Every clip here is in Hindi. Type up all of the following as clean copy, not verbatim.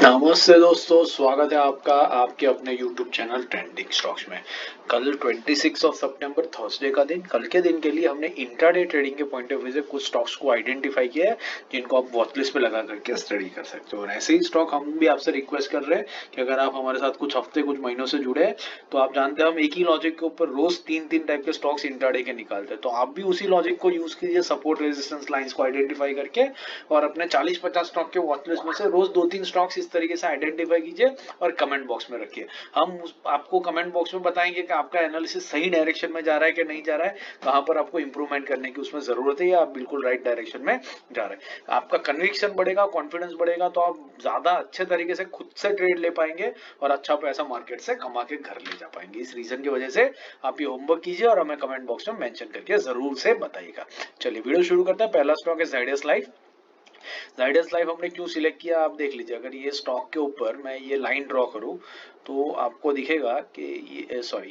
नमस्ते दोस्तों, स्वागत है आपका आपके अपने YouTube चैनल ट्रेंडिंग स्टॉक्स में। कल 26 ऑफ सितंबर थर्सडे का दिन, कल के दिन के लिए हमने इंट्राडे ट्रेडिंग के पॉइंट ऑफ व्यू से कुछ स्टॉक्स को आइडेंटिफाई किया है जिनको आप वॉच लिस्ट पे लगा करके स्टडी कर सकते हो। और ऐसे ही स्टॉक हम भी आपसे रिक्वेस्ट कर रहे हैं कि अगर आप हमारे साथ कुछ हफ्ते कुछ महीनों से जुड़े हैं तो आप जानते हैं हम एक ही लॉजिक के ऊपर रोज तीन तीन टाइप के स्टॉक्स इंट्राडे के निकालते हैं। तो आप भी उसी लॉजिक को यूज कीजिए, सपोर्ट रेजिस्टेंस लाइंस को आइडेंटिफाई करके, और अपने 40-50 स्टॉक के वॉच लिस्ट में से रोज दो तीन स्टॉक्स इस तरीके से आइडेंटिफाई कीजिए और कमेंट बॉक्स में रखिए। हम आपको कमेंट बॉक्स में बताएंगे कि आपका एनालिसिस सही डायरेक्शन में जा रहा है कि नहीं जा रहा है, कहां पर आपको इंप्रूवमेंट करने की उसमें जरूरत है या आप बिल्कुल राइट डायरेक्शन में जा रहे हैं। आपका कन्विक्शन बढ़ेगा, कॉन्फिडेंस बढ़ेगा, तो आप ज्यादा अच्छे तरीके से खुद से ट्रेड ले पाएंगे और अच्छा पैसा मार्केट से कमा के घर ले जा पाएंगे। इस रीजन की वजह से आप ये होमवर्क कीजिए और हमें कमेंट बॉक्स में मेंशन करके जरूर से बताइएगा। चलिए वीडियो शुरू करते हैं। पहला स्टॉक है ज़ायडस लाइफ। ज़ायडस लाइफ हमने क्यों सिलेक्ट किया आप देख लीजिए। अगर ये स्टॉक के ऊपर मैं ये लाइन ड्रॉ करूं तो आपको दिखेगा कि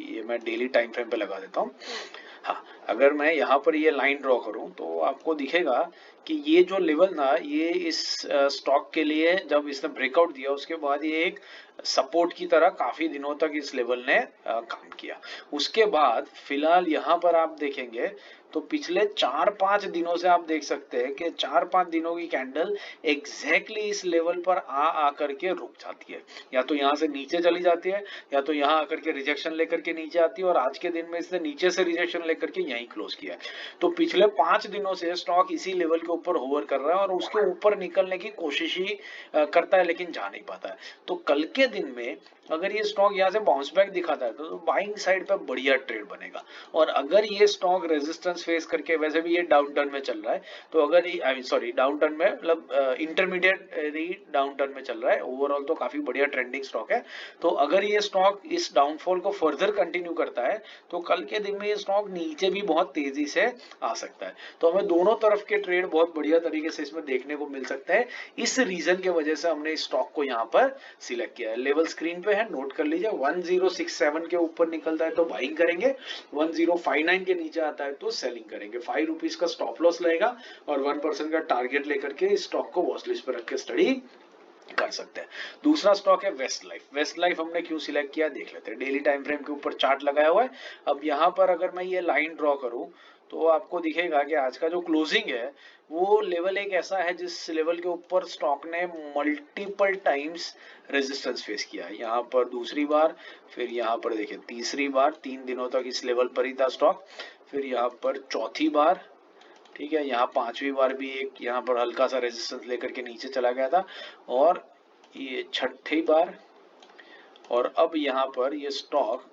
ये मैं डेली टाइम फ्रेम पे लगा देता हूँ। हाँ, अगर मैं यहाँ पर ये लाइन ड्रॉ करूं तो आपको दिखेगा कि ये जो लेवल ना, ये इस स्टॉक के लिए जब इसने ब्रेकआउट दिया उसके बाद ये एक सपोर्ट की तरह काफी दिनों तक इस लेवल ने काम किया। उसके बाद फिलहाल यहाँ पर आप देखेंगे तो पिछले 4-5 दिनों से आप देख सकते हैं कि 4-5 दिनों की कैंडल एग्जैक्टली इस लेवल पर आकर के रुक जाती है, या तो यहाँ से नीचे चली जाती है या तो यहाँ आकर के रिजेक्शन लेकर के नीचे आती है, और आज के दिन में इसने नीचे से रिजेक्शन लेकर के यहीं क्लोज किया है। तो पिछले 5 दिनों से स्टॉक इसी लेवल के ऊपर होवर कर रहा है और उसके ऊपर निकलने की कोशिश ही करता है लेकिन जा नहीं पाता है। तो कल के दिन में अगर ये स्टॉक यहाँ से बाउंस बैक दिखाता है तो बाइंग साइड पे बढ़िया ट्रेड बनेगा। और अगर ये स्टॉक रेजिस्टेंस फेस करके, वैसे भी ये डाउन टर्न में चल रहा है, तो अगर डाउन टर्न में मतलब इंटरमीडिएट डाउन टर्न में चल रहा है, ओवरऑल तो काफी बढ़िया ट्रेंडिंग स्टॉक है। तो अगर ये स्टॉक इस डाउनफॉल को फर्दर कंटिन्यू करता है तो कल के दिन में ये स्टॉक नीचे भी बहुत तेजी से आ सकता है। तो हमें दोनों तरफ के ट्रेड बहुत बढ़िया तरीके से इसमें देखने को मिल सकता है। इस रीजन की वजह से हमने इस स्टॉक को यहाँ पर सिलेक्ट किया है। लेवल स्क्रीन पे है, नोट कर लीजिए। 1067 के ऊपर निकलता है तो बाइंग करेंगे, 1059 के नीचे आता है तो सेलिंग करेंगे। ₹5 का स्टॉप लॉस रहेगा और 1% का टारगेट लेकर के इस स्टॉक को वॉच लिस्ट पर रख के स्टडी कर सकते हैं। दूसरा स्टॉक है वेस्ट लाइफ। वेस्ट लाइफ हमने क्यों सिलेक्ट किया देख लेते हैं। डेली टाइम फ्रेम के ऊपर चार्ट लगाया हुआ है। अब यहाँ पर अगर मैं ये लाइन ड्रॉ करूं तो आपको दिखेगा कि आज का जो क्लोजिंग है वो लेवल एक ऐसा है जिस लेवल के ऊपर स्टॉक ने मल्टीपल टाइम्स रेजिस्टेंस फेस किया है। यहाँ पर दूसरी बार, फिर यहाँ पर देखिए तीसरी बार, 3 दिनों तक इस लेवल पर ही था स्टॉक, फिर यहाँ पर चौथी बार, ठीक है, यहाँ पांचवी बार भी एक यहाँ पर हल्का सा रेजिस्टेंस लेकर के नीचे चला गया था, और ये छठी बार, और अब यहाँ पर ये स्टॉक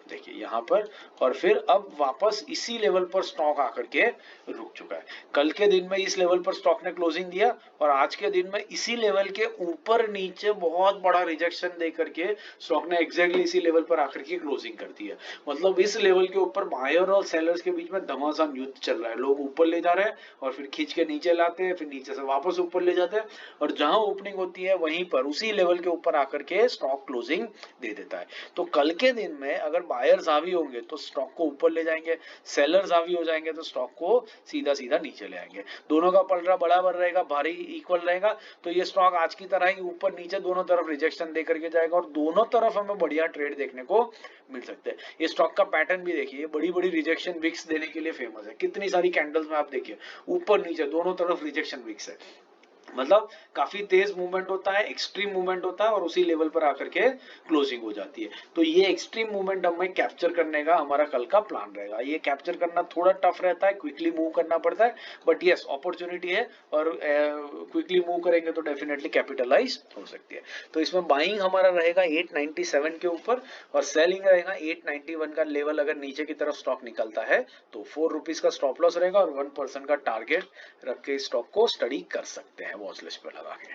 देखिए यहाँ पर, और फिर अब वापस इसी लेवल पर स्टॉक आकर के रुक चुका है। कल के दिन में इस लेवल पर स्टॉक ने क्लोजिंग दिया और आज के दिन में इसी लेवल के ऊपर नीचे बहुत बड़ा रिजेक्शन दे करके स्टॉक ने एग्जैक्टली इसी लेवल पर आकर के क्लोजिंग कर दी है। मतलब इस लेवल के ऊपर बायर और सेलर्स के बीच में घमासान युद्ध चल रहा है। लोग ऊपर ले जा रहे हैं और फिर खींच के नीचे लाते हैं, फिर नीचे से वापस ऊपर ले जाते हैं, और जहां ओपनिंग होती है वहीं पर उसी लेवल के ऊपर आकर के स्टॉक क्लोजिंग दे देता है। तो कल के दिन में अगर बायर्स हावी होंगे तो स्टॉक को ऊपर ले जाएंगे, सेलर्स हावी हो जाएंगे तो स्टॉक को सीधा सीधा नीचे ले आएंगे। दोनों का पलड़ा बराबर रहेगा, भारी इक्वल रहेगा, तो ये स्टॉक आज की तरह ही ऊपर नीचे दोनों तरफ रिजेक्शन दे करके जाएगा और दोनों तरफ हमें बढ़िया ट्रेड देखने को मिल सकते हैं। ये स्टॉक का पैटर्न भी देखिए, बड़ी बड़ी रिजेक्शन विक्स देने के लिए फेमस है। कितनी सारी कैंडल्स में आप देखिए ऊपर नीचे दोनों तरफ रिजेक्शन विक्स है। मतलब काफी तेज मूवमेंट होता है, एक्सट्रीम मूवमेंट होता है और उसी लेवल पर आकर के क्लोजिंग हो जाती है। तो ये एक्सट्रीम मूवमेंट हमें कैप्चर करने का हमारा कल का प्लान रहेगा। ये कैप्चर करना थोड़ा टफ रहता है, क्विकली मूव करना पड़ता है, बट यस अपॉर्चुनिटी है और क्विकली मूव करेंगे तो डेफिनेटली कैपिटलाइज हो सकती है। तो इसमें बाइंग हमारा रहेगा 897 के ऊपर और सेलिंग रहेगा 891 का लेवल। अगर नीचे की तरफ स्टॉक निकलता है तो ₹4 का स्टॉप लॉस रहेगा और 1% का टारगेट रख के स्टॉक को स्टडी कर सकते हैं वॉच लिस्ट पर लगा के।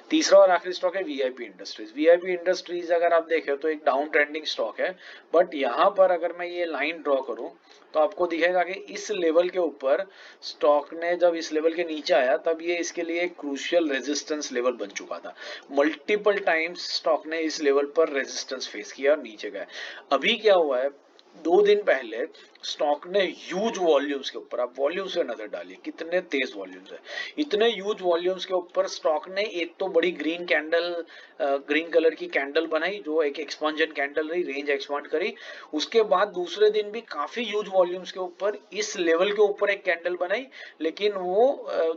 तीसरा और आखिरी स्टॉक है वीआईपी इंडस्ट्रीज। वीआईपी इंडस्ट्रीज अगर आप देखें तो एक डाउन ट्रेंडिंग स्टॉक है, बट यहाँ पर अगर मैं ये लाइन ड्रॉ करूं तो आपको दिखेगा कि इस लेवल के ऊपर स्टॉक ने जब इस लेवल के नीचे आया तब ये इसके लिए एक क्रूशियल रेजिस्टेंस लेवल बन चुका था। मल्टीपल टाइम्स स्टॉक ने इस लेवल पर रेजिस्टेंस फेस किया और नीचे गया। अभी क्या हुआ है, 2 दिन पहले स्टॉक ने ह्यूज वॉल्यूम्स के ऊपर, आप वॉल्यूम्स पे नजर डालिए कितने तेज वॉल्यूम्स है। इतने ह्यूज वॉल्यूम्स के ऊपर स्टॉक ने एक तो बड़ी ग्रीन कैंडल, ग्रीन कलर की कैंडल बनाई जो एक एक्सपांजन कैंडल रही, रेंज एक्सपांड करी। उसके बाद दूसरे दिन भी काफी ह्यूज वॉल्यूम्स के ऊपर इस लेवल के ऊपर एक कैंडल बनाई, लेकिन वो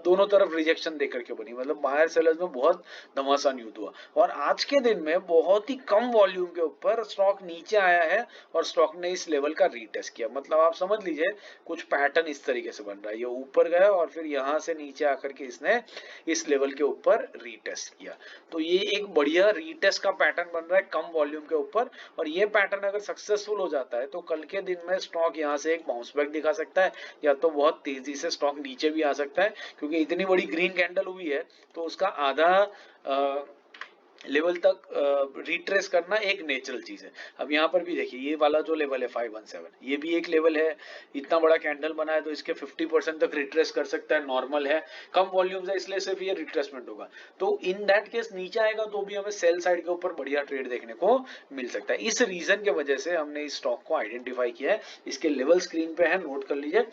दोनों तरफ रिजेक्शन देकर के बनी, मतलब बायर सेलर्स में बहुत घमासान युद्ध हुआ। और आज के दिन में बहुत ही कम वॉल्यूम के ऊपर स्टॉक नीचे आया है और स्टॉक ने इस लेवल का रीटेस्ट किया। मतलब आप समझ लीजिए कुछ पैटर्न इस तरीके से बन रहा है, ये ऊपर गया और फिर यहां से नीचे आकर के इसने इस लेवल के ऊपर रीटेस्ट किया। तो ये एक बढ़िया रीटेस्ट का पैटर्न बन रहा है कम वॉल्यूम के ऊपर, और ये पैटर्न अगर सक्सेसफुल हो जाता है तो कल के दिन में स्टॉक यहाँ से एक बाउंस बैक दिखा सकता है, या तो बहुत तेजी से स्टॉक नीचे भी आ सकता है, क्योंकि इतनी बड़ी ग्रीन कैंडल हुई है तो उसका आधा लेवल तक रिट्रेस करना एक नेचुरल चीज है। अब यहाँ पर भी देखिए ये वाला जो लेवल है 517, ये भी एक लेवल है, इतना बड़ा कैंडल बना है तो इसके 50% तक रिट्रेस कर सकता है, नॉर्मल है, कम वॉल्यूम्स है इसलिए सिर्फ ये रिट्रेसमेंट होगा। तो इन दैट केस नीचे आएगा तो भी हमें सेल साइड के ऊपर बढ़िया ट्रेड देखने को मिल सकता है। इस रीजन के वजह से हमने इस स्टॉक को आइडेंटिफाई किया है। इसके लेवल स्क्रीन पे है, नोट कर लीजिए।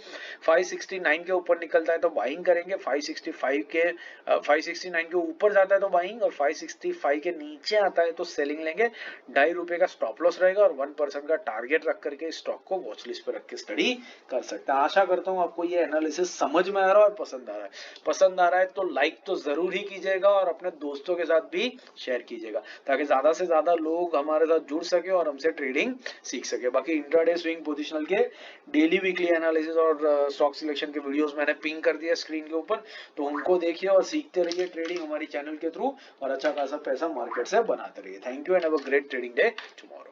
569 के ऊपर निकलता है तो बाइंग करेंगे, 565 के 569 के ऊपर जाता है तो बाइंग, और 565 के नीचे आता है तो सेलिंग लेंगे। ₹2.5 का स्टॉप लॉस रहेगा और 1% का टारगेट रख करके स्टॉक को वॉच लिस्ट पे रख के स्टडी कर सकते हैं। आशा करता हूं आपको ये एनालिसिस समझ में आ रहा है और पसंद आ रहा है। पसंद आ रहा है तो लाइक तो जरूर ही कीजिएगा और अपने दोस्तों के साथ भी शेयर कीजिएगा, ताकि ज्यादा से ज्यादा लोग हमारे साथ जुड़ सके और हमसे ट्रेडिंग सीख सके। बाकी इंट्राडे स्विंग पोजिशनल के डेली वीकली एनालिसिस और स्टॉक सिलेक्शन के वीडियोस मैंने पिंग कर दिया स्क्रीन के ऊपर, तो उनको देखिए और सीखते रहिए ट्रेडिंग हमारी चैनल के थ्रू, और अच्छा खासा पैसा मार्केट से बनाते रहिए। Thank you and have a great trading day tomorrow.